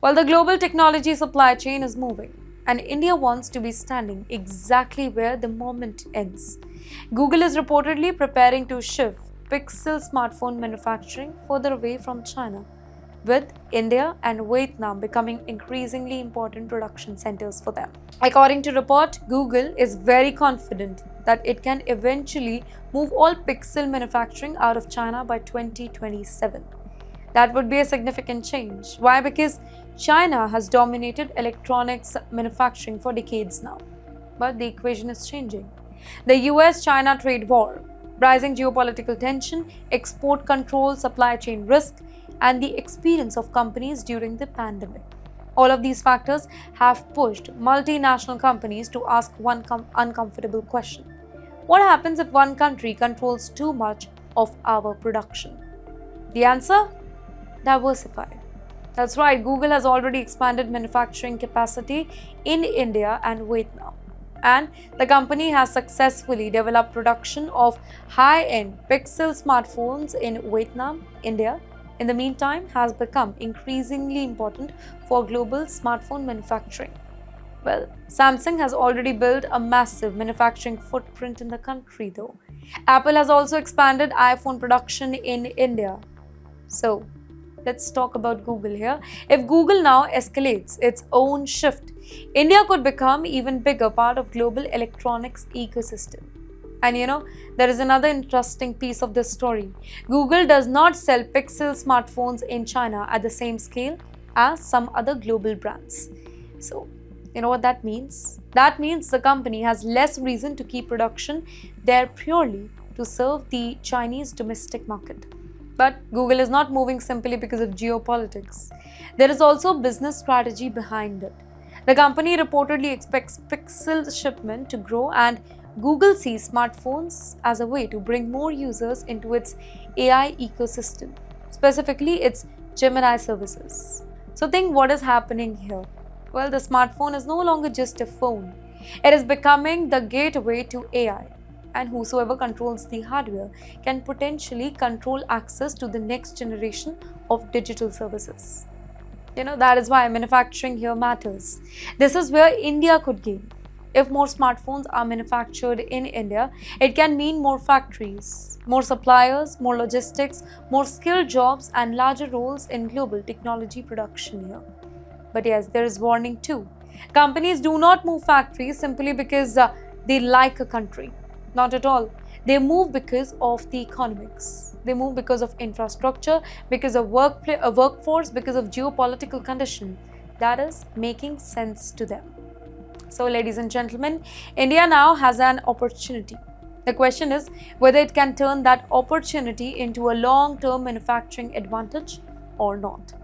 While the global technology supply chain is moving, and India wants to be standing exactly where the moment ends. Google is reportedly preparing to shift Pixel smartphone manufacturing further away from China, with India and Vietnam becoming increasingly important production centers for them. According to report, Google is very confident that it can eventually move all Pixel manufacturing out of China by 2027. That would be a significant change. Why? Because China has dominated electronics manufacturing for decades now. But the equation is changing. The US-China trade war, rising geopolitical tension, export control, supply chain risk, and the experience of companies during the pandemic. All of these factors have pushed multinational companies to ask one uncomfortable question. What happens if one country controls too much of our production? The answer? Diversify. That's right, Google has already expanded manufacturing capacity in India and Vietnam. And the company has successfully developed production of high-end Pixel smartphones in Vietnam. India, in the meantime, has become increasingly important for global smartphone manufacturing. Well, Samsung has already built a massive manufacturing footprint in the country, though. Apple has also expanded iPhone production in India. So, let's talk about Google here. If Google now escalates its own shift, India could become even bigger part of global electronics ecosystem. And there is another interesting piece of this story. Google does not sell Pixel smartphones in China at the same scale as some other global brands. So, you know what that means? That means the company has less reason to keep production there purely to serve the Chinese domestic market. But Google is not moving simply because of geopolitics. There is also business strategy behind it. The company reportedly expects Pixel shipment to grow, and Google sees smartphones as a way to bring more users into its AI ecosystem, specifically its Gemini services. So think what is happening here. Well, the smartphone is no longer just a phone. It is becoming the gateway to AI. And whosoever controls the hardware can potentially control access to the next generation of digital services. That is why manufacturing here matters. This is where India could gain. If more smartphones are manufactured in India, it can mean more factories, more suppliers, more logistics, more skilled jobs, and larger roles in global technology production here. But yes, there is warning too. Companies do not move factories simply because they like a country. Not at all. They move because of the economics. They move because of infrastructure, because of workforce, because of geopolitical condition that is making sense to them. So, ladies and gentlemen, India now has an opportunity. The question is whether it can turn that opportunity into a long-term manufacturing advantage or not.